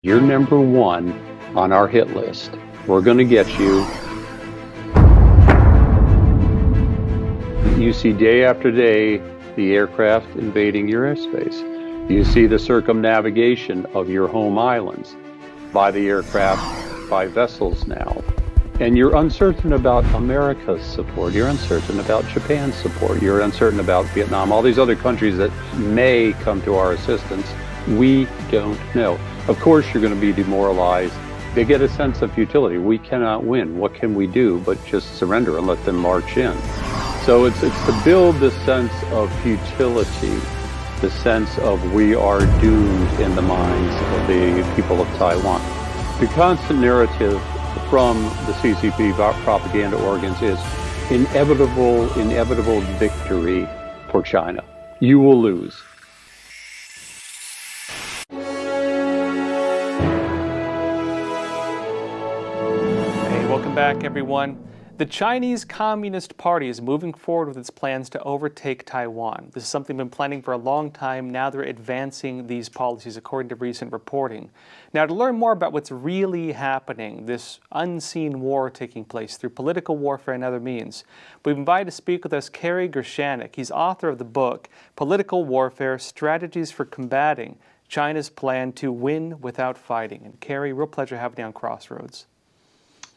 You're number one on our hit list. We're going to get you. You see day after day the aircraft invading your airspace. You see the circumnavigation of your home islands by the aircraft, by vessels now. And you're uncertain about America's support. You're uncertain about Japan's support. You're uncertain about Vietnam, all these other countries that may come to our assistance. We don't know. Of course, you're going to be demoralized. They get a sense of futility. We cannot win. What can we do but just surrender and let them march in? So it's to build this sense of futility, the sense of we are doomed in the minds of the people of Taiwan. The constant narrative from the CCP propaganda organs is inevitable victory for China. You will lose. Welcome back, everyone. The Chinese Communist Party is moving forward with its plans to overtake Taiwan. This is something they've been planning for a long time. Now they're advancing these policies according to recent reporting. Now, to learn more about what's really happening, this unseen war taking place through political warfare and other means, we've invited to speak with us Kerry Gershanik. He's author of the book, Political Warfare, Strategies for Combating China's Plan to Win Without Fighting. And Kerry, real pleasure having you on Crossroads.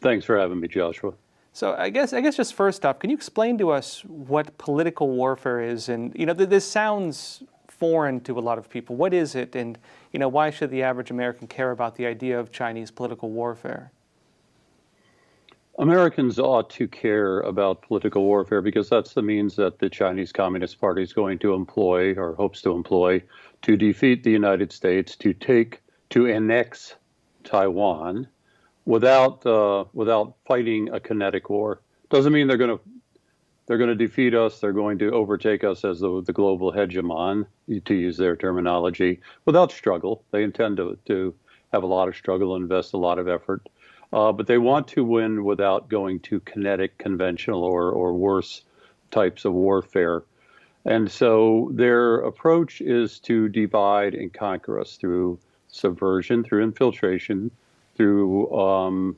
Thanks for having me, Joshua. So I guess just first off, can you explain to us what political warfare is? And, this sounds foreign to a lot of people. What is it? And, why should the average American care about the idea of Chinese political warfare? Americans ought to care about political warfare because that's the means that the Chinese Communist Party is going to employ or hopes to employ to defeat the United States, to annex Taiwan without fighting a kinetic war. Doesn't mean they're going to defeat us. They're going to overtake us as the global hegemon, to use their terminology, without struggle. They intend to have a lot of struggle, invest a lot of effort, but they want to win without going to kinetic, conventional, or worse types of warfare. And so their approach is to divide and conquer us through subversion, through infiltration, through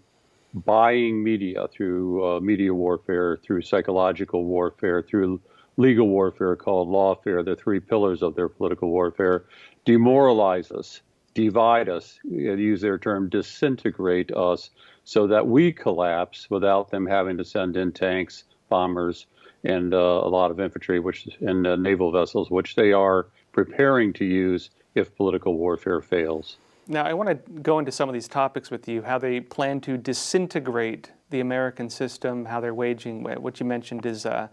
buying media, through media warfare, through psychological warfare, through legal warfare called lawfare, the three pillars of their political warfare, demoralize us, divide us, use their term, disintegrate us, so that we collapse without them having to send in tanks, bombers, and a lot of infantry and naval vessels, which they are preparing to use if political warfare fails. Now, I want to go into some of these topics with you, how they plan to disintegrate the American system, how they're waging what you mentioned is, the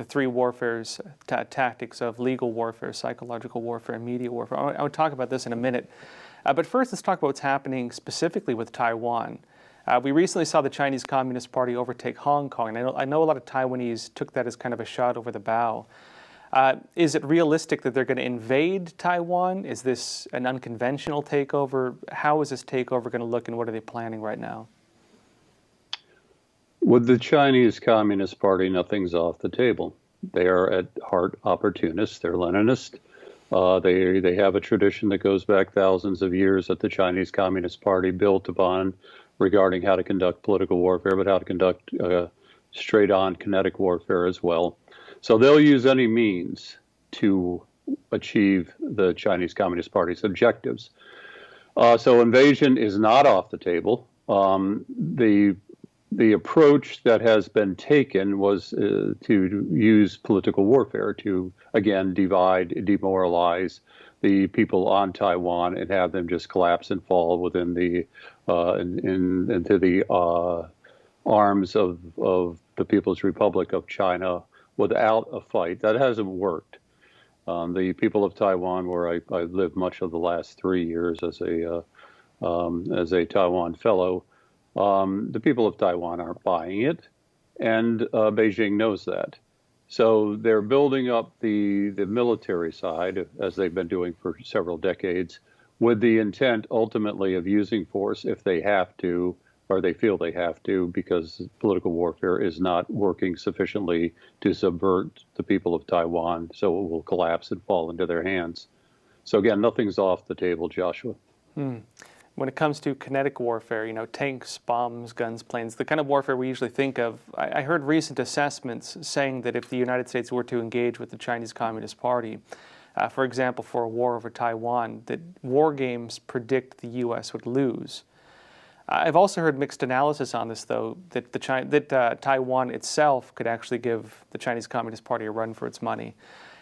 three warfares, tactics of legal warfare, psychological warfare, and media warfare. I would talk about this in a minute. But first, let's talk about what's happening specifically with Taiwan. We recently saw the Chinese Communist Party overtake Hong Kong, and I know a lot of Taiwanese took that as kind of a shot over the bow. Is it realistic that they're going to invade Taiwan? Is this an unconventional takeover? How is this takeover going to look, and what are they planning right now? With the Chinese Communist Party, nothing's off the table. They are at heart opportunists. They're Leninist. They have a tradition that goes back thousands of years that the Chinese Communist Party built upon regarding how to conduct political warfare, but how to conduct straight-on kinetic warfare as well. So they'll use any means to achieve the Chinese Communist Party's objectives. So invasion is not off the table. The approach that has been taken was to use political warfare to, again, divide, demoralize the people on Taiwan and have them just collapse and fall within the into the arms of the People's Republic of China without a fight. That hasn't worked. The people of Taiwan, where I lived much of the last 3 years as a Taiwan fellow, the people of Taiwan aren't buying it, and Beijing knows that. So they're building up the military side, as they've been doing for several decades, with the intent ultimately of using force if they have to, or they feel they have to, because political warfare is not working sufficiently to subvert the people of Taiwan, so it will collapse and fall into their hands. So again, nothing's off the table, Joshua. When it comes to kinetic warfare, tanks, bombs, guns, planes, the kind of warfare we usually think of, I heard recent assessments saying that if the United States were to engage with the Chinese Communist Party, for example, for a war over Taiwan, that war games predict the U.S. would lose. I've also heard mixed analysis on this, though, that Taiwan itself could actually give the Chinese Communist Party a run for its money.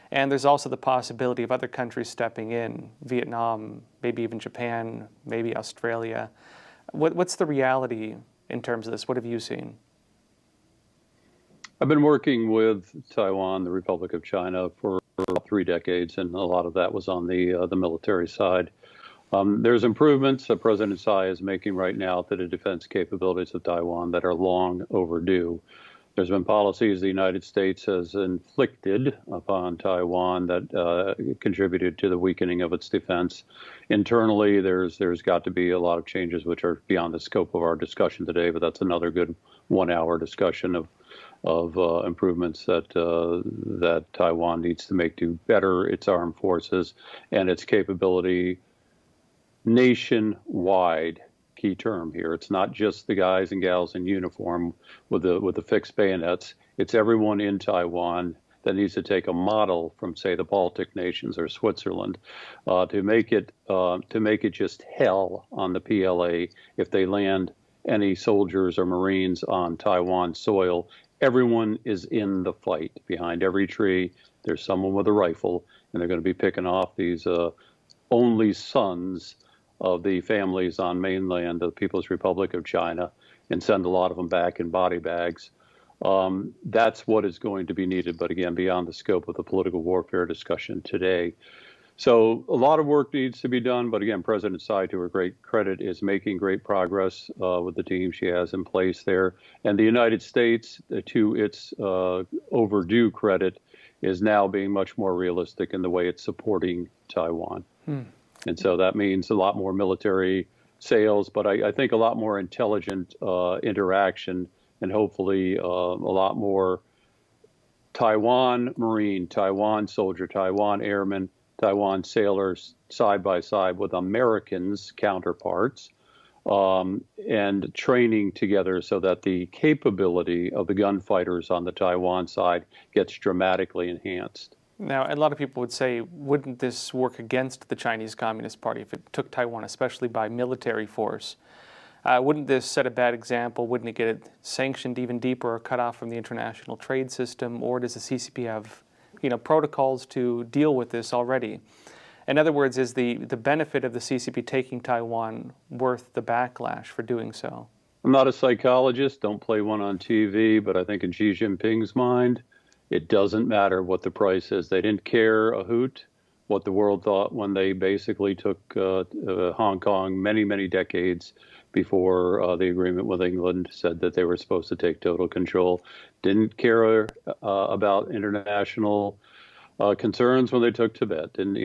And there's also the possibility of other countries stepping in, Vietnam, maybe even Japan, maybe Australia. What's the reality in terms of this? What have you seen? I've been working with Taiwan, the Republic of China, for about 3 decades, and a lot of that was on the military side. There's improvements that President Tsai is making right now to the defense capabilities of Taiwan that are long overdue. There's been policies the United States has inflicted upon Taiwan that contributed to the weakening of its defense. Internally, there's got to be a lot of changes which are beyond the scope of our discussion today, but that's another good 1-hour discussion of improvements that Taiwan needs to make to better its armed forces and its capability nationwide. Key term here. It's not just the guys and gals in uniform with the fixed bayonets. It's everyone in Taiwan that needs to take a model from, say, the Baltic nations or Switzerland, to make it just hell on the PLA if they land any soldiers or Marines on Taiwan soil. Everyone is in the fight. Behind every tree, there's someone with a rifle, and they're going to be picking off these only sons of the families on mainland of the People's Republic of China and send a lot of them back in body bags. That's what is going to be needed, but again, beyond the scope of the political warfare discussion today. So a lot of work needs to be done, but again, President Tsai, to her great credit, is making great progress with the team she has in place there. And the United States, to its overdue credit, is now being much more realistic in the way it's supporting Taiwan. And so that means a lot more military sales, but I think a lot more intelligent interaction, and hopefully a lot more Taiwan Marine, Taiwan soldier, Taiwan airman, Taiwan sailors side by side with Americans counterparts, and training together so that the capability of the gunfighters on the Taiwan side gets dramatically enhanced. Now, a lot of people would say, wouldn't this work against the Chinese Communist Party if it took Taiwan, especially by military force? Wouldn't this set a bad example? Wouldn't it get it sanctioned even deeper or cut off from the international trade system? Or does the CCP have, protocols to deal with this already? In other words, is the benefit of the CCP taking Taiwan worth the backlash for doing so? I'm not a psychologist, don't play one on TV, but I think in Xi Jinping's mind, it doesn't matter what the price is. They didn't care a hoot what the world thought when they basically took Hong Kong many, many decades before the agreement with England said that they were supposed to take total control. Didn't care about international concerns when they took Tibet. And,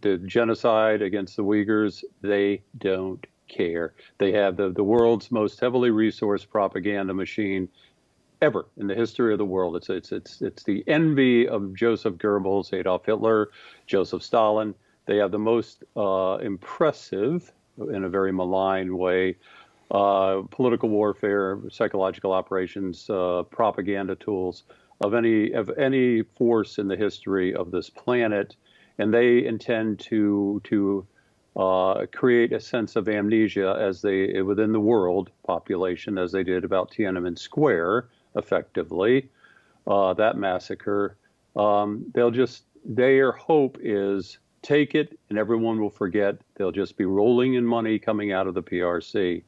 the genocide against the Uyghurs, they don't care. They have the world's most heavily resourced propaganda machine ever in the history of the world. It's the envy of Joseph Goebbels, Adolf Hitler, Joseph Stalin. They have the most impressive, in a very malign way, political warfare, psychological operations, propaganda tools of any force in the history of this planet, and they intend to create a sense of amnesia within the world population, as they did about Tiananmen Square. Effectively, that massacre, their hope is take it and everyone will forget. They'll just be rolling in money coming out of the PRC.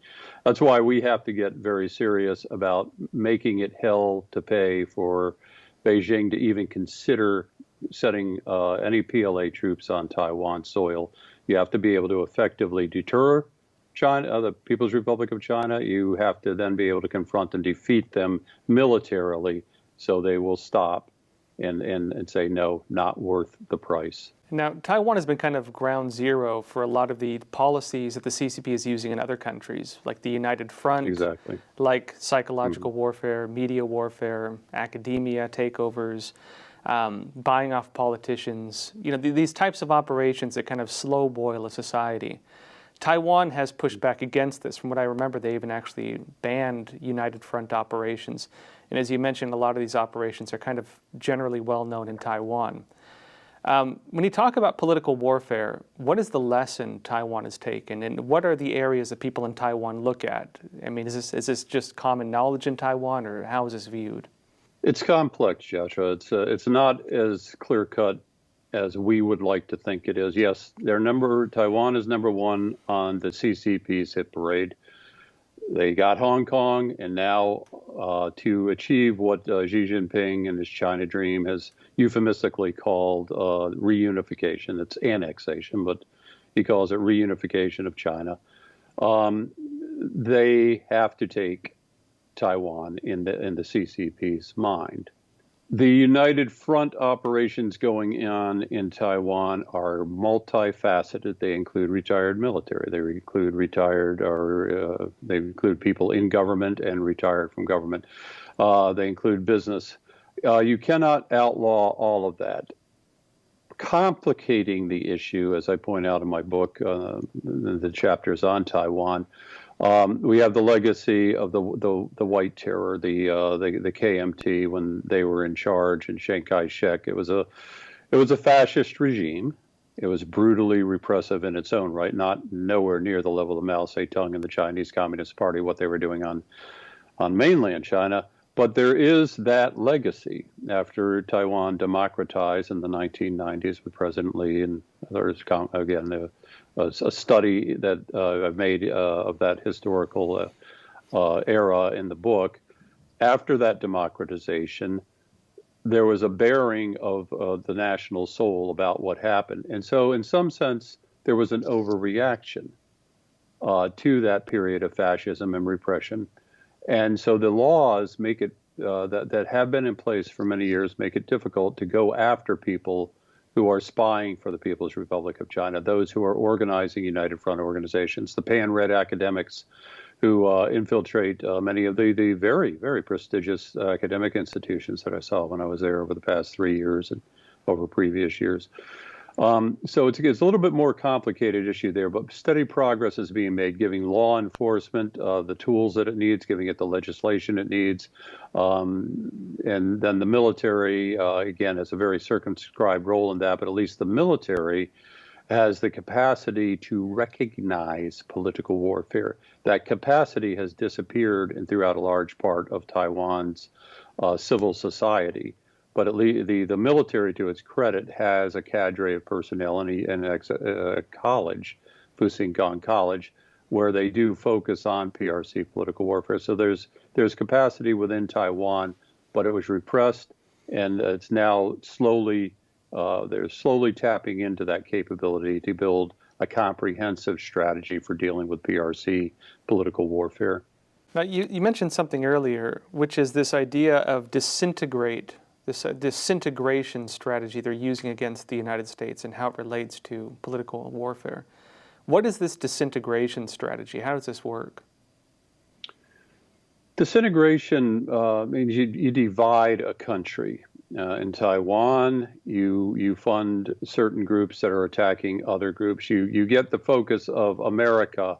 That's why we have to get very serious about making it hell to pay for Beijing to even consider setting any PLA troops on Taiwan soil. You have to be able to effectively deter China, the People's Republic of China. You have to then be able to confront and defeat them militarily so they will stop and say, no, not worth the price. Now, Taiwan has been kind of ground zero for a lot of the policies that the CCP is using in other countries, like the United Front, exactly, like psychological warfare, media warfare, academia takeovers, buying off politicians, these types of operations that kind of slow boil a society. Taiwan has pushed back against this. From what I remember, they even actually banned United Front operations. And as you mentioned, a lot of these operations are kind of generally well known in Taiwan. When you talk about political warfare, what is the lesson Taiwan has taken, and what are the areas that people in Taiwan look at? I mean, is this just common knowledge in Taiwan, or how is this viewed? It's complex, Joshua. It's not as clear-cut as we would like to think it is. Yes, Taiwan is number one on the CCP's hit parade. They got Hong Kong, and now to achieve what Xi Jinping and his China dream has euphemistically called reunification. It's annexation, but he calls it reunification of China. They have to take Taiwan in the CCP's mind. The United Front operations going on in Taiwan are multifaceted. They include retired military. They include they include people in government and retired from government. They include business. You cannot outlaw all of that. Complicating the issue, as I point out in my book, the chapters on Taiwan, we have the legacy of the White Terror, the KMT, when they were in charge, and Chiang Kai-shek. It was a fascist regime. It was brutally repressive in its own right, nowhere near the level of Mao Zedong and the Chinese Communist Party, what they were doing on mainland China. But there is that legacy after Taiwan democratized in the 1990s with President Lee, and there's again a study that I've made of that historical era in the book. After that democratization, there was a bearing of the national soul about what happened. And so in some sense, there was an overreaction to that period of fascism and repression. And so the laws make it that have been in place for many years make it difficult to go after people who are spying for the People's Republic of China, those who are organizing United Front organizations, the pan-red academics who infiltrate many of the very, very prestigious academic institutions that I saw when I was there over the past 3 years and over previous years. So it's a little bit more complicated issue there, but steady progress is being made, giving law enforcement the tools that it needs, giving it the legislation it needs. And then the military, again, has a very circumscribed role in that, but at least the military has the capacity to recognize political warfare. That capacity has disappeared and throughout a large part of Taiwan's civil society. But at least the military, to its credit, has a cadre of personnel and a college, Fuxing College, where they do focus on PRC political warfare. So there's capacity within Taiwan, but it was repressed, and it's now they're slowly tapping into that capability to build a comprehensive strategy for dealing with PRC political warfare. Now, you mentioned something earlier, which is this idea of this disintegration strategy they're using against the United States and how it relates to political warfare. What is this disintegration strategy? How does this work? Disintegration means you divide a country. In Taiwan, you fund certain groups that are attacking other groups. You get the focus of America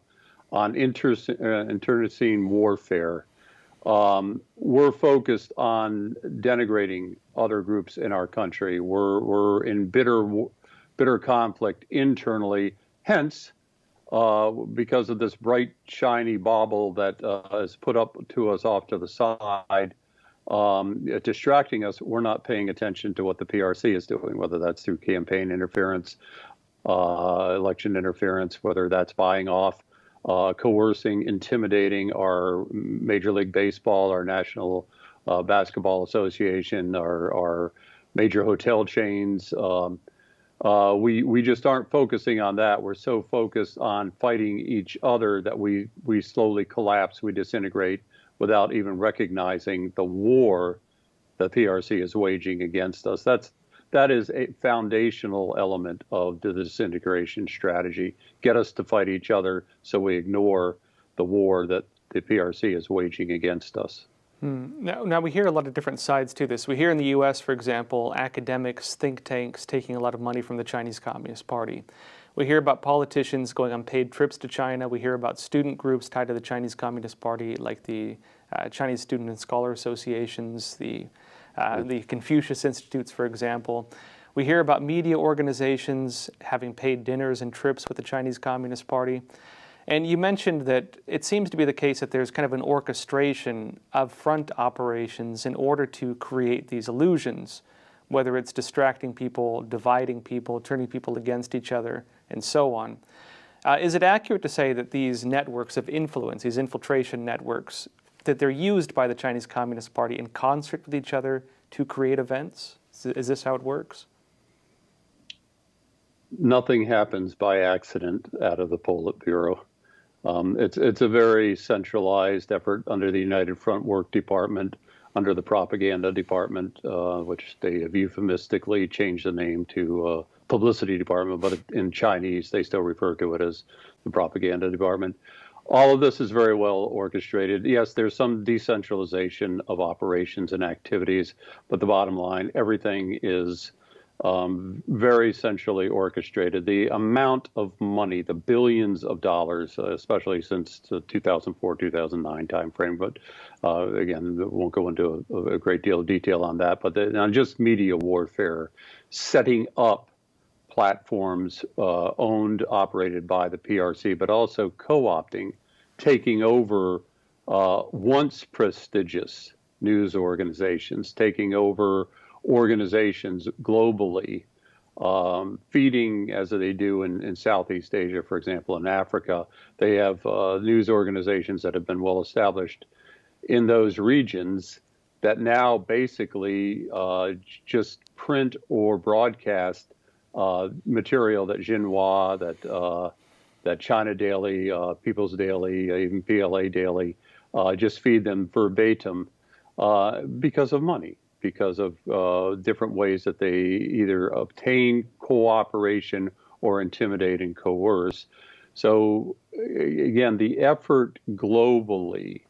on internecine warfare. We're focused on denigrating other groups in our country. We're in bitter conflict internally. Hence, because of this bright, shiny bauble that is put up to us off to the side, distracting us, we're not paying attention to what the PRC is doing, whether that's through campaign interference, election interference, whether that's buying off, coercing, intimidating our Major League Baseball, our National Basketball Association, our major hotel chains. We just aren't focusing on that. We're so focused on fighting each other that we slowly collapse, we disintegrate without even recognizing the war the PRC is waging against us. That is a foundational element of the disintegration strategy. Get us to fight each other so we ignore the war that the PRC is waging against us. Now we hear a lot of different sides to this. We hear in the U.S., for example, academics, think tanks taking a lot of money from the Chinese Communist Party. We hear about politicians going on paid trips to China. We hear about student groups tied to the Chinese Communist Party, like the Chinese Student and Scholar Associations, the Confucius Institutes, for example. We hear about media organizations having paid dinners and trips with the Chinese Communist Party. And you mentioned that it seems to be the case that there's kind of an orchestration of front operations in order to create these illusions, whether it's distracting people, dividing people, turning people against each other, and so on. Is it accurate to say that these networks of influence, these infiltration networks, that they're used by the Chinese Communist Party in concert with each other to create events? Is this how it works? Nothing happens by accident out of the Politburo. It's a very centralized effort under the United Front Work Department, under the Propaganda Department, which they have euphemistically changed the name to Publicity Department, but in Chinese they still refer to it as the Propaganda Department. All of this is very well orchestrated. Yes, there's some decentralization of operations and activities, but the bottom line, everything is very centrally orchestrated. The amount of money, the billions of dollars, especially since the 2004-2009 timeframe, but again, won't go into a great deal of detail on that, but not just media warfare, setting up platforms owned, operated by the PRC, but also co-opting, taking over once prestigious news organizations, taking over organizations globally, feeding, as they do in Southeast Asia, for example, in Africa. They have news organizations that have been well established in those regions that now basically just print or broadcast material that Xinhua, that China Daily, People's Daily, even PLA Daily, just feed them verbatim because of money, because of different ways that they either obtain cooperation or intimidate and coerce. So again, the effort globally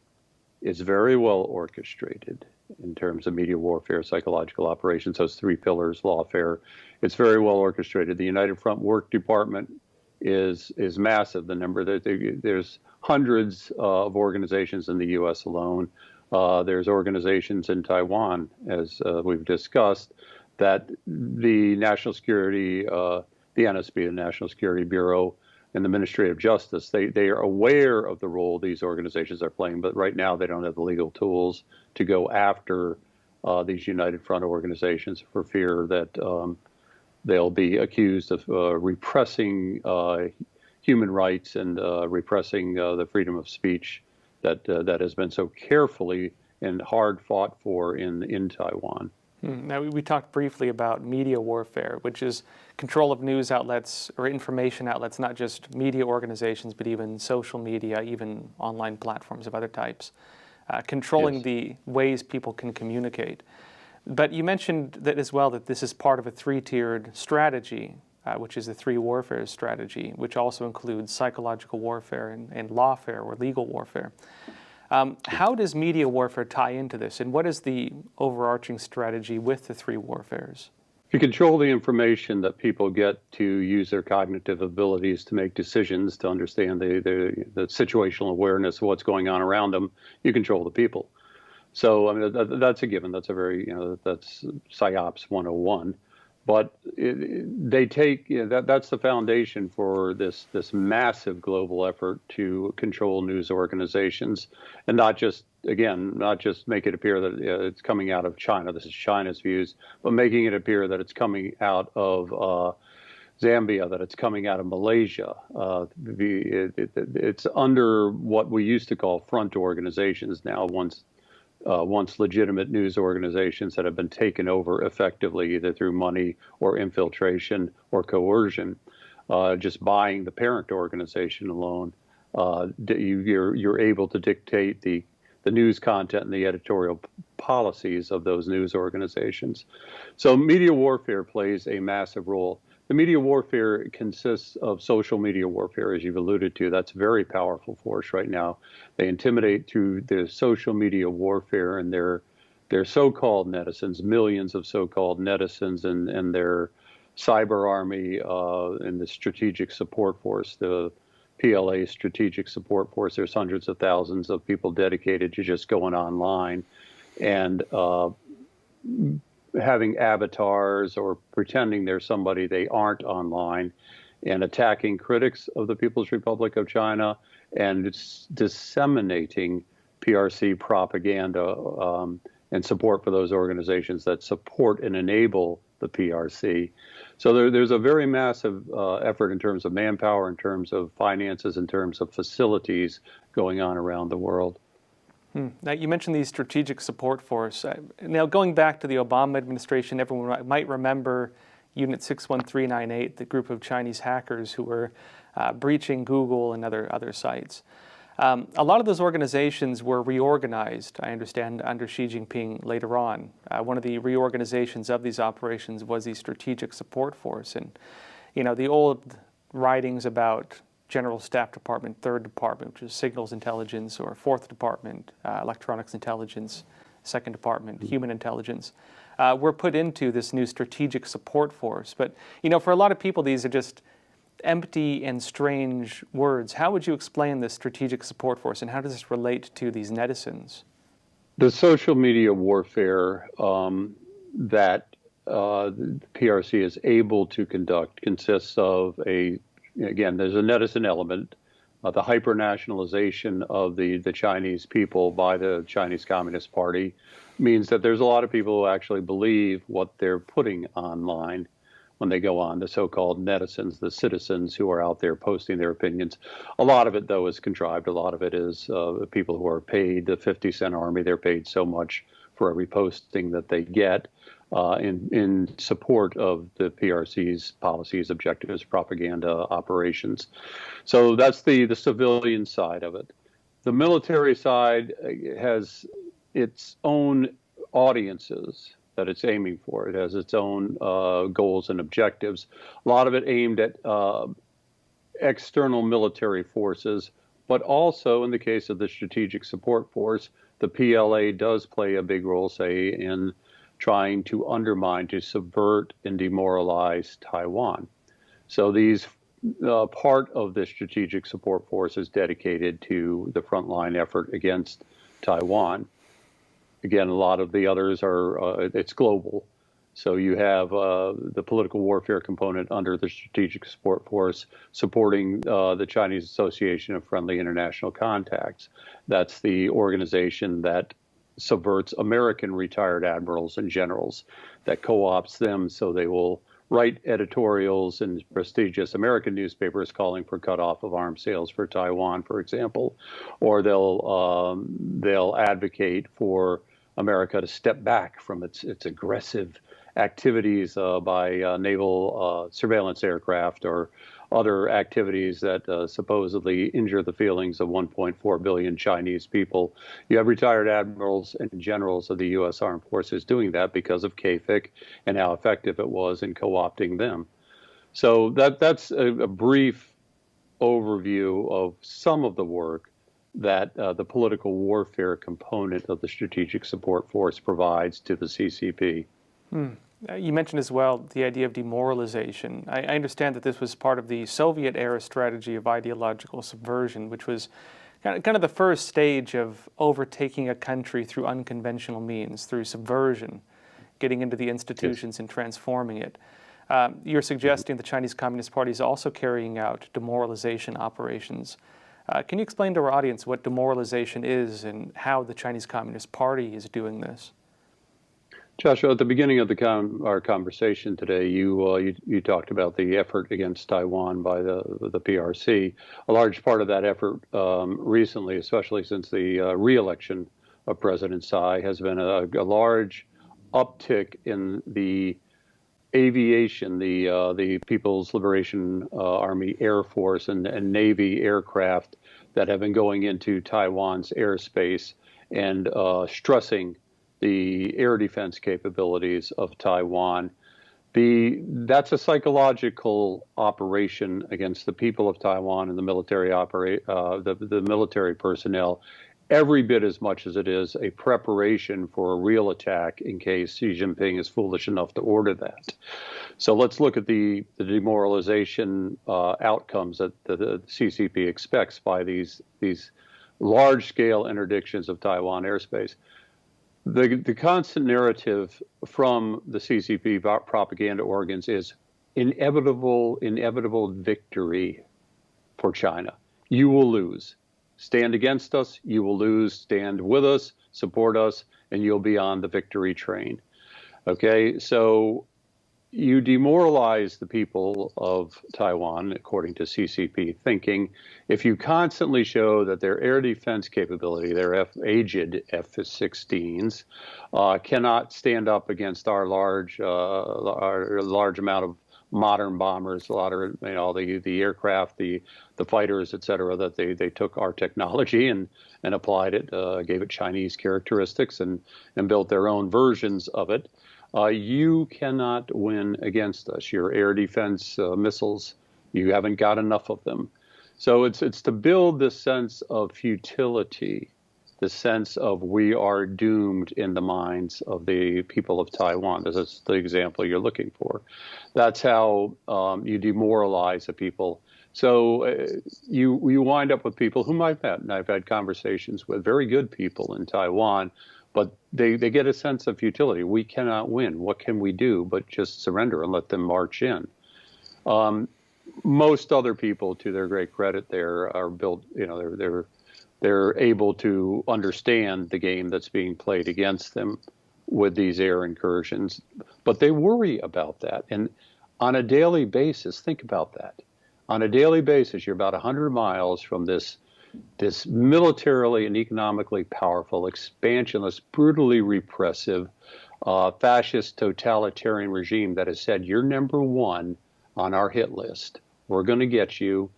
is very well orchestrated in terms of media warfare, psychological operations, those three pillars, lawfare. It's very well orchestrated. The United Front Work Department is massive. The number there's hundreds of organizations in the U.S. alone. There's organizations in Taiwan, as we've discussed, that the National Security, the NSB, the National Security Bureau, and the Ministry of Justice, they are aware of the role these organizations are playing, but right now they don't have the legal tools to go after these United Front organizations for fear that they'll be accused of repressing human rights and repressing the freedom of speech that has been so carefully and hard fought for in Taiwan. Now, we talked briefly about media warfare, which is control of news outlets or information outlets, not just media organizations, but even social media, even online platforms of other types, controlling Yes. the ways people can communicate. But you mentioned that as well, that this is part of a three-tiered strategy, which is the three warfare strategy, which also includes psychological warfare and lawfare or legal warfare. How does media warfare tie into this, and what is the overarching strategy with the three warfares? You control the information that people get to use their cognitive abilities to make decisions, to understand the situational awareness of what's going on around them. You control the people. So I mean, that's a given. That's a very, that's PsyOps 101. But they take, that's the foundation for this massive global effort to control news organizations, and not just make it appear that it's coming out of China. This is China's views, but making it appear that it's coming out of Zambia, that it's coming out of Malaysia. It's under what we used to call front organizations now, once legitimate news organizations that have been taken over effectively, either through money or infiltration or coercion, just buying the parent organization alone. You're able to dictate the news content and the editorial policies of those news organizations. So media warfare plays a massive role. The media warfare consists of social media warfare, as you've alluded to. That's a very powerful force right now. They intimidate through their social media warfare and their so-called netizens, millions of so-called netizens and their cyber army and the strategic support force, the PLA strategic support force. There's hundreds of thousands of people dedicated to just going online and having avatars or pretending they're somebody they aren't online and attacking critics of the People's Republic of China and it's disseminating PRC propaganda and support for those organizations that support and enable the PRC. So there's a very massive effort in terms of manpower, in terms of finances, in terms of facilities going on around the world. Now, you mentioned the strategic support force. Now, going back to the Obama administration, everyone might remember Unit 61398, the group of Chinese hackers who were breaching Google and other sites. A lot of those organizations were reorganized, I understand, under Xi Jinping later on. One of the reorganizations of these operations was the Strategic Support Force. And, you know, the old writings about General Staff Department, 3rd Department, which is Signals Intelligence, or 4th Department, Electronics Intelligence, 2nd Department, Human Intelligence, were put into this new Strategic Support Force. But, you know, for a lot of people, these are just empty and strange words. How would you explain the Strategic Support Force, and how does this relate to these netizens? The social media warfare that the PRC is able to conduct consists of again, there's a netizen element, the hyper-nationalization of the Chinese people by the Chinese Communist Party means that there's a lot of people who actually believe what they're putting online when they go on, the so-called netizens, the citizens who are out there posting their opinions. A lot of it, though, is contrived. A lot of it is people who are paid, the 50-cent army, they're paid so much for every posting that they get in support of the PRC's policies, objectives, propaganda operations. So that's the civilian side of it. The military side has its own audiences that it's aiming for. It has its own goals and objectives. A lot of it aimed at external military forces, but also in the case of the Strategic Support Force, the PLA does play a big role, say, in trying to undermine, to subvert and demoralize Taiwan. So these part of the Strategic Support Force is dedicated to the frontline effort against Taiwan. Again, a lot of the others are, it's global. So you have the political warfare component under the Strategic Support Force supporting the Chinese Association of Friendly International Contacts. That's the organization that subverts American retired admirals and generals, that co-opts them so they will write editorials in prestigious American newspapers calling for cutoff of arms sales for Taiwan, for example, or they'll advocate for America to step back from its aggressive activities by naval surveillance aircraft or other activities that supposedly injure the feelings of 1.4 billion Chinese people. You have retired admirals and generals of the U.S. Armed Forces doing that because of KFIC and how effective it was in co-opting them. So that's a brief overview of some of the work that the political warfare component of the Strategic Support Force provides to the CCP. You mentioned as well the idea of demoralization. I understand that this was part of the Soviet-era strategy of ideological subversion, which was kind of the first stage of overtaking a country through unconventional means, through subversion, getting into the institutions and transforming it. You're suggesting the Chinese Communist Party is also carrying out demoralization operations. Can you explain to our audience what demoralization is and how the Chinese Communist Party is doing this? Joshua, at the beginning of our conversation today, you talked about the effort against Taiwan by the PRC. A large part of that effort recently, especially since the re-election of President Tsai, has been a large uptick in the aviation, the People's Liberation Army Air Force and Navy aircraft that have been going into Taiwan's airspace and stressing the air defense capabilities of Taiwan. That's a psychological operation against the people of Taiwan and the military the military personnel every bit as much as it is a preparation for a real attack in case Xi Jinping is foolish enough to order that. So let's look at the demoralization outcomes that the CCP expects by these large-scale interdictions of Taiwan airspace. The constant narrative from the CCP propaganda organs is inevitable victory for China. You will lose. Stand against us, you will lose. Stand with us, support us, and you'll be on the victory train. Okay, so you demoralize the people of Taiwan, according to CCP thinking, if you constantly show that their air defense capability, their aged F-16s, cannot stand up against our large amount of modern bombers, a lot of the aircraft, the fighters, et cetera, that they took our technology and applied it, gave it Chinese characteristics and built their own versions of it. You cannot win against us. Your air defense missiles, you haven't got enough of them. So it's to build this sense of futility, the sense of we are doomed in the minds of the people of Taiwan. This is the example you're looking for. That's how you demoralize the people. So you wind up with people whom I've met, and I've had conversations with very good people in Taiwan, but they get a sense of futility. We cannot win. What can we do but just surrender and let them march in? Most other people, to their great credit, there are built. They're able to understand the game that's being played against them with these air incursions, but they worry about that. And on a daily basis, think about that. On a daily basis, you're about 100 miles from this militarily and economically powerful, expansionist, brutally repressive, fascist totalitarian regime that has said, you're number one on our hit list. We're going to get you.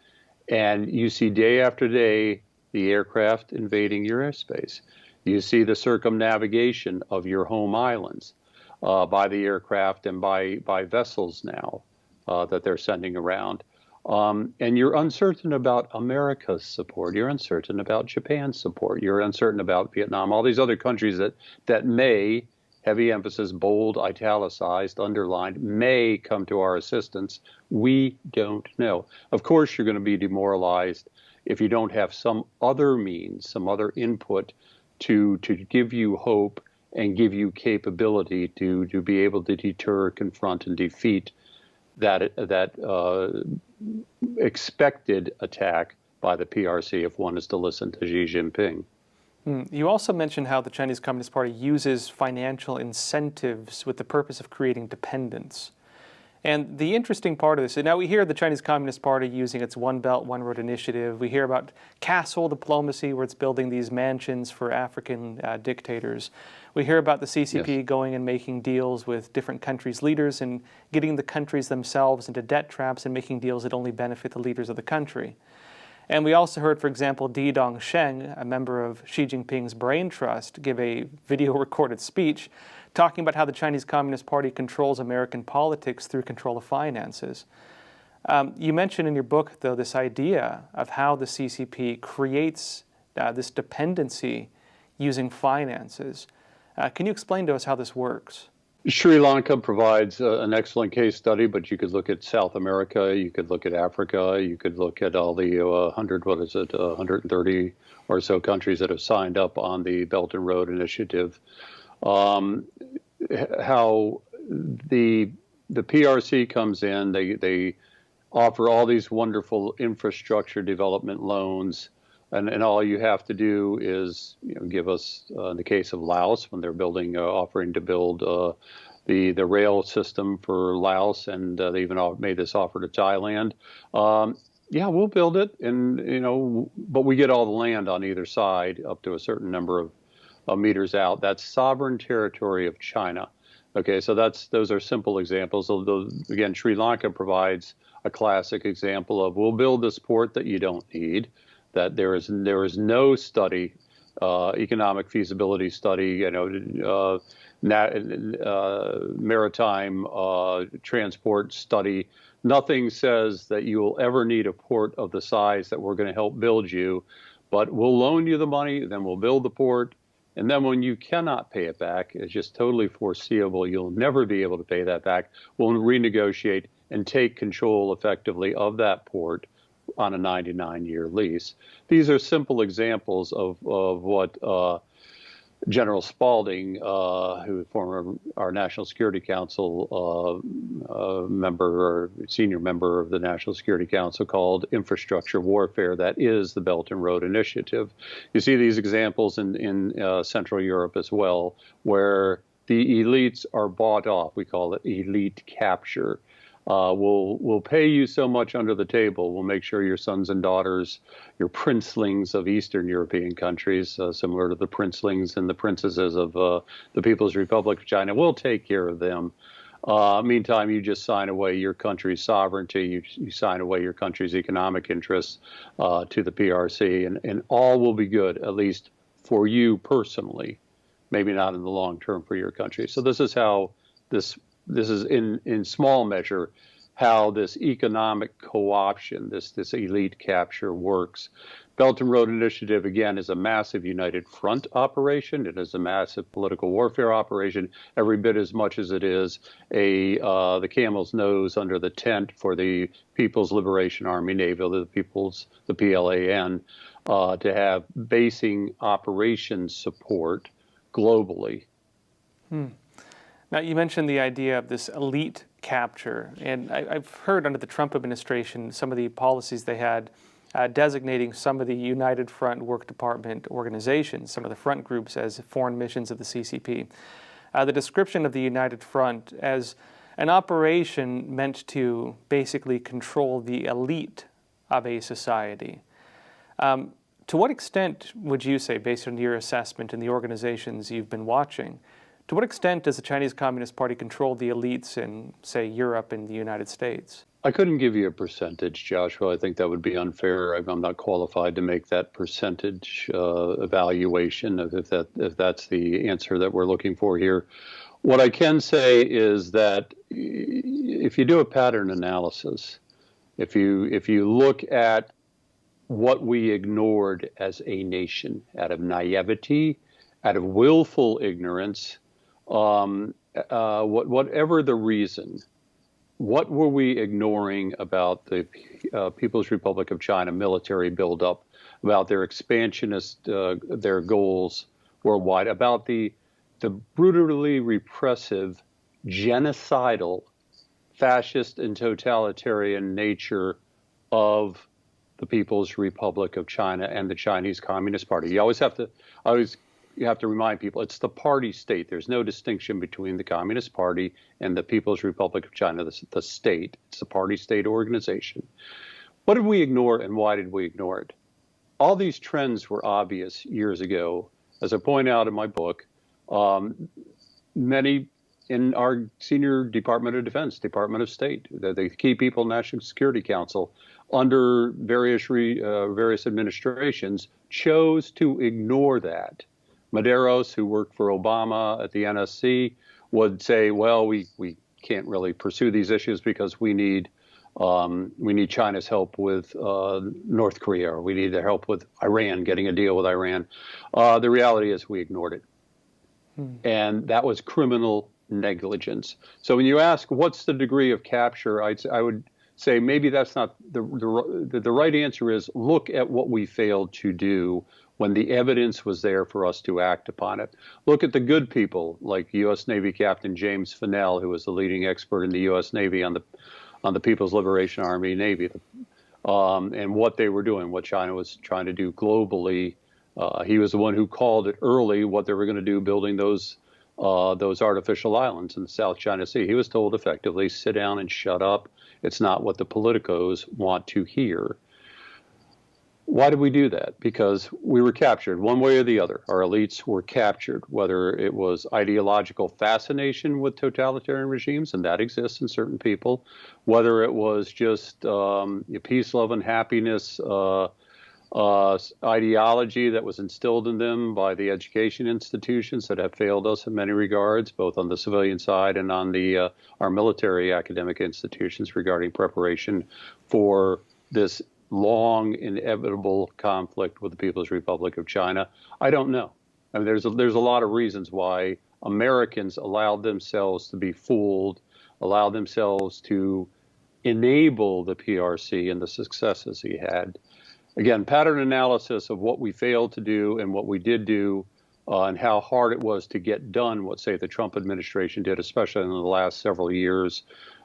And you see day after day the aircraft invading your airspace. You see the circumnavigation of your home islands by the aircraft and by vessels now that they're sending around. And you're uncertain about America's support. You're uncertain about Japan's support. You're uncertain about Vietnam, all these other countries that may, heavy emphasis, bold, italicized, underlined, may come to our assistance. We don't know. Of course, you're going to be demoralized if you don't have some other means, some other input to give you hope and give you capability to be able to deter, confront, and defeat that expected attack by the PRC if one is to listen to Xi Jinping. You also mentioned how the Chinese Communist Party uses financial incentives with the purpose of creating dependence. And the interesting part of this, and now we hear the Chinese Communist Party using its One Belt, One Road initiative. We hear about castle diplomacy, where it's building these mansions for African dictators. We hear about the CCP going and making deals with different countries' leaders and getting the countries themselves into debt traps and making deals that only benefit the leaders of the country. And we also heard, for example, Di Dongsheng, a member of Xi Jinping's Brain Trust, give a video-recorded speech talking about how the Chinese Communist Party controls American politics through control of finances. You mentioned in your book, though, this idea of how the CCP creates this dependency using finances. Can you explain to us how this works? Sri Lanka provides an excellent case study, but you could look at South America, you could look at Africa, you could look at all the 130 or so countries that have signed up on the Belt and Road Initiative. How the PRC comes in, they offer all these wonderful infrastructure development loans, and all you have to do is give us, in the case of Laos, when they're building, offering to build the rail system for Laos, and they even made this offer to Thailand. Yeah, we'll build it, and but we get all the land on either side up to a certain number of meters out. That's sovereign territory of China. Okay, so those are simple examples. Again, Sri Lanka provides a classic example of we'll build this port that you don't need. That there is no study, economic feasibility study, maritime transport study. Nothing says that you will ever need a port of the size that we're going to help build you. but we'll loan you the money, then we'll build the port. And then when you cannot pay it back, it's just totally foreseeable you'll never be able to pay that back, we'll renegotiate and take control effectively of that port on a 99-year lease. These are simple examples of what General Spalding, who former our National Security Council member or senior member of the National Security Council, called infrastructure warfare. That is the Belt and Road Initiative. You see these examples in Central Europe as well, where the elites are bought off. We call it elite capture. We'll pay you so much under the table. We'll make sure your sons and daughters, your princelings of Eastern European countries, similar to the princelings and the princesses of the People's Republic of China, we'll take care of them. Meantime, you just sign away your country's sovereignty, you sign away your country's economic interests to the PRC, and all will be good, at least for you personally, maybe not in the long term for your country. So this is how this is in small measure how this economic co-option, this elite capture works. Belt and Road Initiative, again, is a massive united front operation. It is a massive political warfare operation, every bit as much as it is the camel's nose under the tent for the People's Liberation Army Navy, the PLAN, to have basing operations support globally. Now, you mentioned the idea of this elite capture, and I've heard under the Trump administration some of the policies they had designating some of the United Front Work Department organizations, some of the front groups, as foreign missions of the CCP. The description of the United Front as an operation meant to basically control the elite of a society. To what extent would you say, based on your assessment and the organizations you've been watching, to what extent does the Chinese Communist Party control the elites in, say, Europe and the United States? I couldn't give you a percentage, Joshua. I think that would be unfair. I'm not qualified to make that percentage evaluation if that's the answer that we're looking for here. What I can say is that if you do a pattern analysis, if you look at what we ignored as a nation out of naivety, out of willful ignorance, whatever the reason, what were we ignoring about the People's Republic of China military buildup, about their expansionist, their goals worldwide, about the brutally repressive, genocidal, fascist and totalitarian nature of the People's Republic of China and the Chinese Communist Party? You have to remind people it's the party state. There's no distinction between the Communist Party and the People's Republic of China, the state. It's a party state organization. What did we ignore, and why did we ignore it? All these trends were obvious years ago. As I point out in my book, many in our senior Department of Defense, Department of State, the key people, National Security Council, under various administrations, chose to ignore that. Medeiros, who worked for Obama at the NSC, would say, well, we can't really pursue these issues because we need China's help with North Korea, or we need their help with Iran, getting a deal with Iran. The reality is we ignored it. And that was criminal negligence. So when you ask what's the degree of capture, I would say maybe that's not the right answer. Is look at what we failed to do when the evidence was there for us to act upon it. Look at the good people like U.S. Navy Captain James Fennell, who was the leading expert in the U.S. Navy on the People's Liberation Army Navy, and what they were doing, what China was trying to do globally. He was the one who called it early what they were going to do, building those artificial islands in the South China Sea. He was told effectively, sit down and shut up. It's not what the politicos want to hear. Why did we do that? Because we were captured one way or the other. Our elites were captured, whether it was ideological fascination with totalitarian regimes, and that exists in certain people, whether it was just peace, love, and happiness ideology that was instilled in them by the education institutions that have failed us in many regards, both on the civilian side and on our military academic institutions regarding preparation for this long, inevitable conflict with the People's Republic of China? I don't know. I mean, there's a lot of reasons why Americans allowed themselves to be fooled, allowed themselves to enable the PRC and the successes he had. Again, pattern analysis of what we failed to do and what we did do, and how hard it was to get done what, say, the Trump administration did, especially in the last several years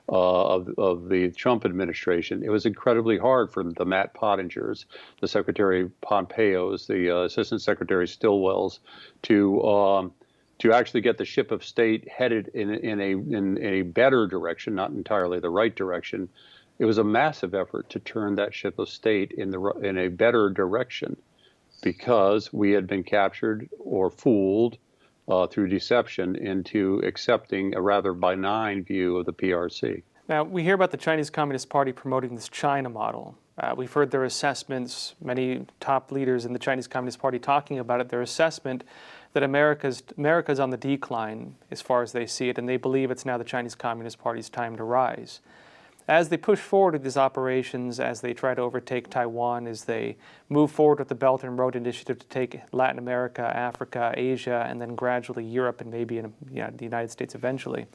of the Trump administration. It was incredibly hard for the Matt Pottingers, the Secretary Pompeo's, the Assistant Secretary Stilwell's, to actually get the ship of state headed in a better direction, not entirely the right direction. It was a massive effort to turn that ship of state in a better direction, because we had been captured or fooled through deception into accepting a rather benign view of the PRC. Now, we hear about the Chinese Communist Party promoting this China model. We've heard their assessments, many top leaders in the Chinese Communist Party talking about it, their assessment that America's on the decline as far as they see it, and they believe it's now the Chinese Communist Party's time to rise. As they push forward with these operations, as they try to overtake Taiwan, as they move forward with the Belt and Road Initiative to take Latin America, Africa, Asia, and then gradually Europe and maybe the United States eventually,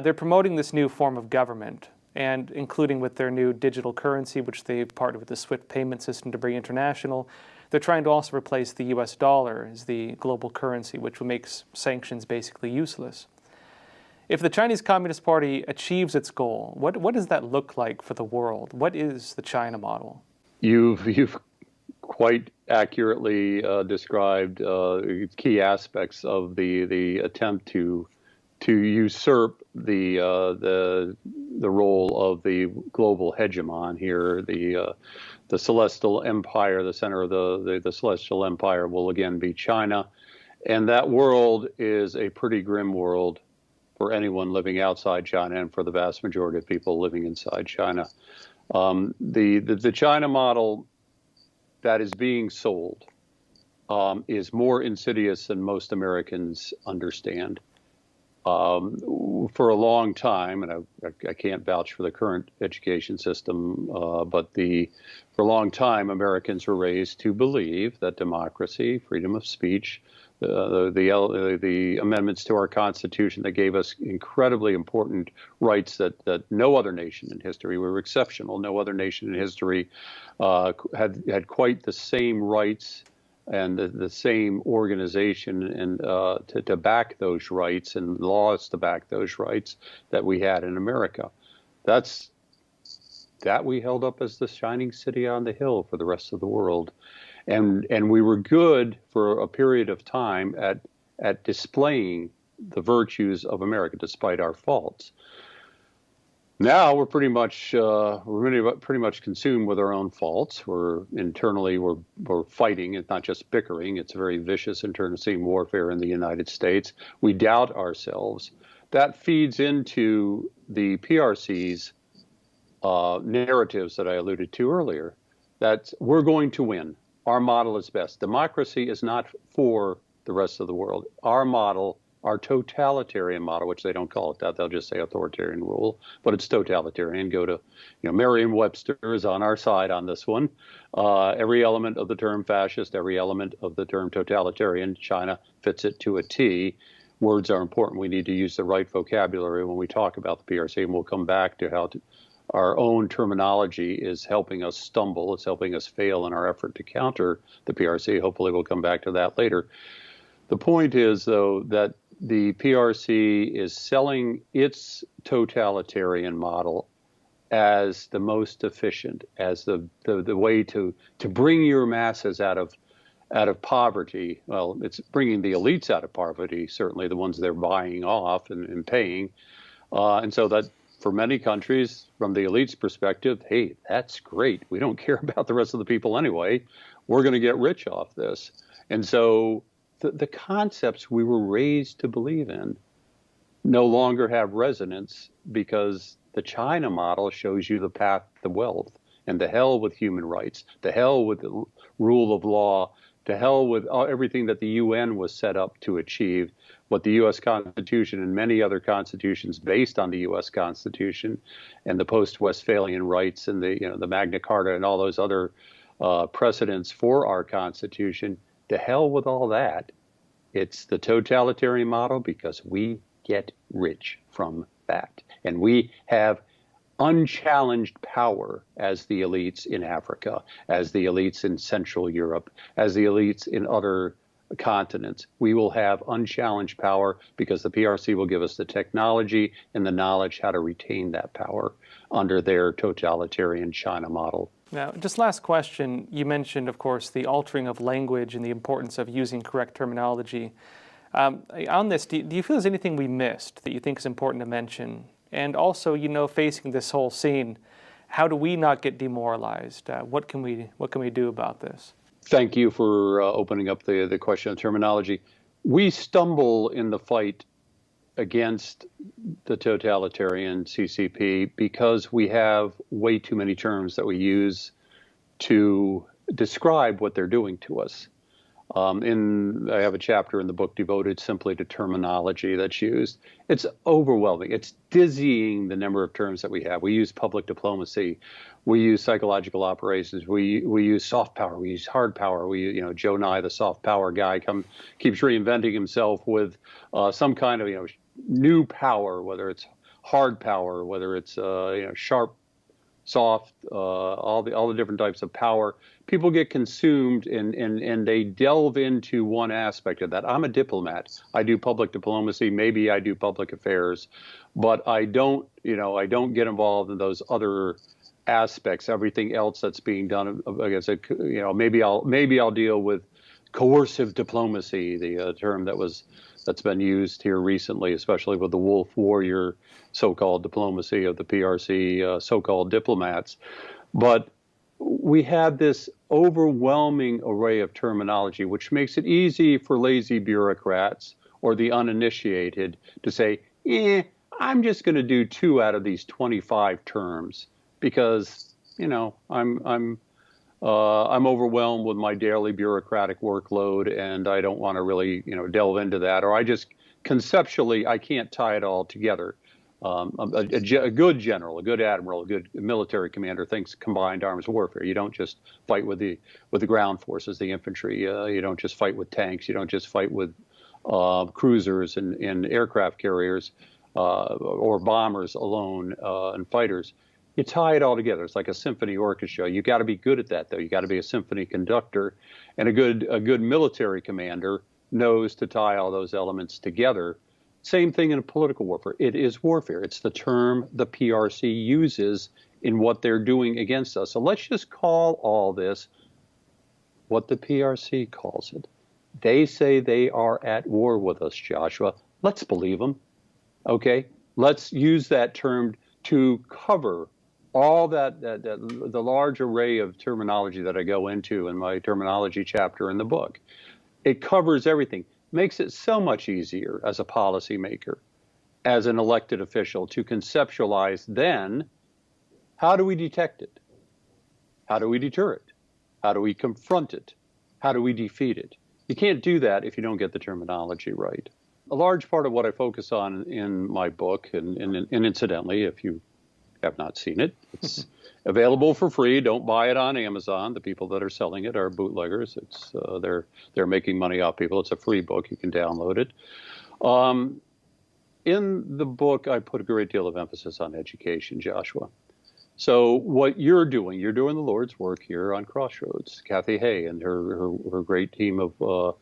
they're promoting this new form of government, and including with their new digital currency, which they've partnered with the SWIFT payment system to bring international. They're trying to also replace the US dollar as the global currency, which makes sanctions basically useless. If the Chinese Communist Party achieves its goal, what does that look like for the world? What is the China model? You've quite accurately described key aspects of the attempt to usurp the role of the global hegemon here. The celestial empire, the center of the celestial empire, will again be China, and that world is a pretty grim world for anyone living outside China and for the vast majority of people living inside China. The China model that is being sold is more insidious than most Americans understand. For a long time, and I can't vouch for the current education system, but for a long time, Americans were raised to believe that democracy, freedom of speech, the amendments to our Constitution that gave us incredibly important rights that no other nation in history, we were exceptional, no other nation in history had quite the same rights and the same organization and to back those rights and laws to back those rights that we had in America. That we held up as the shining city on the hill for the rest of the world. And we were good for a period of time at displaying the virtues of America despite our faults. Now we're pretty much consumed with our own faults. We're fighting. It's not just bickering. It's a very vicious internecine warfare in the United States. We doubt ourselves. That feeds into the PRC's narratives that I alluded to earlier. That we're going to win. Our model is best. Democracy is not for the rest of the world. Our model, our totalitarian model, which they don't call it that, they'll just say authoritarian rule, but it's totalitarian. Go to, Merriam-Webster is on our side on this one. Every element of the term fascist, every element of the term totalitarian, China fits it to a T. Words are important. We need to use the right vocabulary when we talk about the PRC, and we'll come back to how our own terminology is helping us stumble. It's helping us fail in our effort to counter the PRC. Hopefully we'll come back to that later. The point is, though, that the PRC is selling its totalitarian model as the most efficient, as the way to bring your masses out of poverty. Well, it's bringing the elites out of poverty, certainly the ones they're buying off and paying. And so that for many countries, from the elite's perspective, hey, that's great. We don't care about the rest of the people anyway. We're going to get rich off this. And so the concepts we were raised to believe in no longer have resonance because the China model shows you the path to wealth. and to hell with human rights, to hell with the rule of law, to hell with everything that the UN was set up to achieve, what the U.S. Constitution and many other constitutions based on the U.S. Constitution and the post-Westphalian rights and the Magna Carta and all those other precedents for our Constitution, to hell with all that. It's the totalitarian model because we get rich from that. And we have unchallenged power as the elites in Africa, as the elites in Central Europe, as the elites in other continents. We will have unchallenged power because the PRC will give us the technology and the knowledge how to retain that power under their totalitarian China model. Now, just last question. You mentioned, of course, the altering of language and the importance of using correct terminology. On this, do you feel there's anything we missed that you think is important to mention? And also, facing this whole scene, how do we not get demoralized? What can we do about this? Thank you for opening up the question of terminology. We stumble in the fight against the totalitarian CCP because we have way too many terms that we use to describe what they're doing to us. I have a chapter in the book devoted simply to terminology that's used. It's overwhelming. It's dizzying the number of terms that we have. We use public diplomacy. We use psychological operations. We use soft power. We use hard power. Joe Nye, the soft power guy, keeps reinventing himself with some kind of new power, whether it's hard power, whether it's sharp, soft, all the different types of power. People get consumed and they delve into one aspect of that. I'm a diplomat. I do public diplomacy. Maybe I do public affairs, but I don't get involved in those other aspects. Everything else that's being done, I guess, maybe I'll deal with coercive diplomacy, the term that's been used here recently, especially with the wolf warrior so-called diplomacy of the PRC so-called diplomats. But we have this overwhelming array of terminology, which makes it easy for lazy bureaucrats or the uninitiated to say, I'm just going to do 2 out of these 25 terms because, I'm overwhelmed with my daily bureaucratic workload and I don't want to really, delve into that. Or I just conceptually, I can't tie it all together. A good general, a good admiral, a good military commander thinks combined arms warfare. You don't just fight with the ground forces, the infantry. You don't just fight with tanks. You don't just fight with cruisers and aircraft carriers or bombers alone and fighters. You tie it all together. It's like a symphony orchestra. You got to be good at that, though. You got to be a symphony conductor, and a good military commander knows to tie all those elements together. Same thing in political warfare. It is warfare. It's the term the PRC uses in what they're doing against us. So let's just call all this what the PRC calls it. They say they are at war with us, Joshua. Let's believe them. Okay? Let's use that term to cover all the large array of terminology that I go into in my terminology chapter in the book. It covers everything. Makes it so much easier as a policymaker, as an elected official, to conceptualize then, how do we detect it? How do we deter it? How do we confront it? How do we defeat it? You can't do that if you don't get the terminology right. A large part of what I focus on in my book, and incidentally, if you have not seen it, it's available for free. Don't buy it on Amazon. The people that are selling it are bootleggers. It's they're making money off people. It's a free book. You can download it. In the book, I put a great deal of emphasis on education, Joshua. So what you're doing the Lord's work here on Crossroads. Kathy Hay and her great team of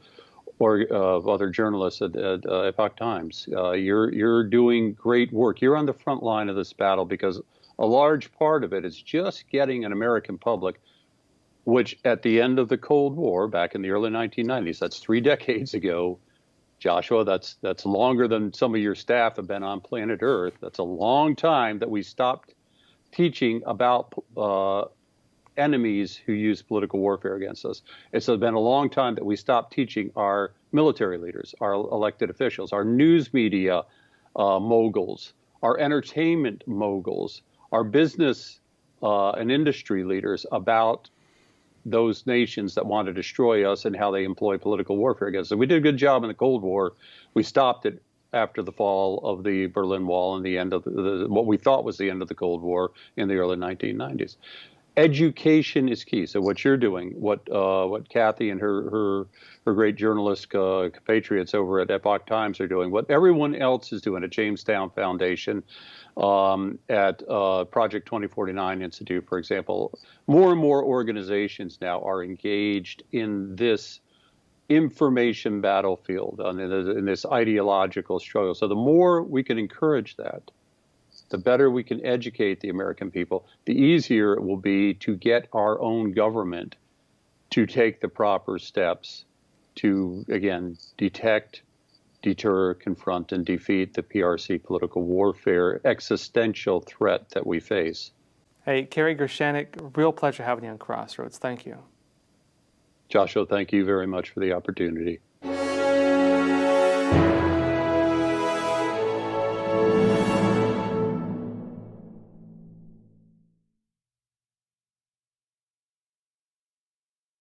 other journalists at Epoch Times. You're doing great work. You're on the front line of this battle because a large part of it is just getting an American public, which at the end of the Cold War, back in the early 1990s, that's 3 decades ago, Joshua, that's longer than some of your staff have been on planet Earth. That's a long time that we stopped teaching about enemies who use political warfare against us. It's been a long time that we stopped teaching our military leaders, our elected officials, our news media moguls, our entertainment moguls, our business and industry leaders about those nations that want to destroy us and how they employ political warfare against us. We did a good job in the Cold War. We stopped it after the fall of the Berlin Wall and the end of what we thought was the end of the Cold War in the early 1990s. Education is key. So what you're doing, what Kathy and her great journalist compatriots over at Epoch Times are doing, what everyone else is doing at Jamestown Foundation, at Project 2049 Institute, for example, more and more organizations now are engaged in this information battlefield, in this ideological struggle. So the more we can encourage that, the better we can educate the American people, the easier it will be to get our own government to take the proper steps to, again, detect, deter, confront, and defeat the PRC political warfare existential threat that we face. Hey, Kerry Gershanik, real pleasure having you on Crossroads. Thank you. Joshua, thank you very much for the opportunity.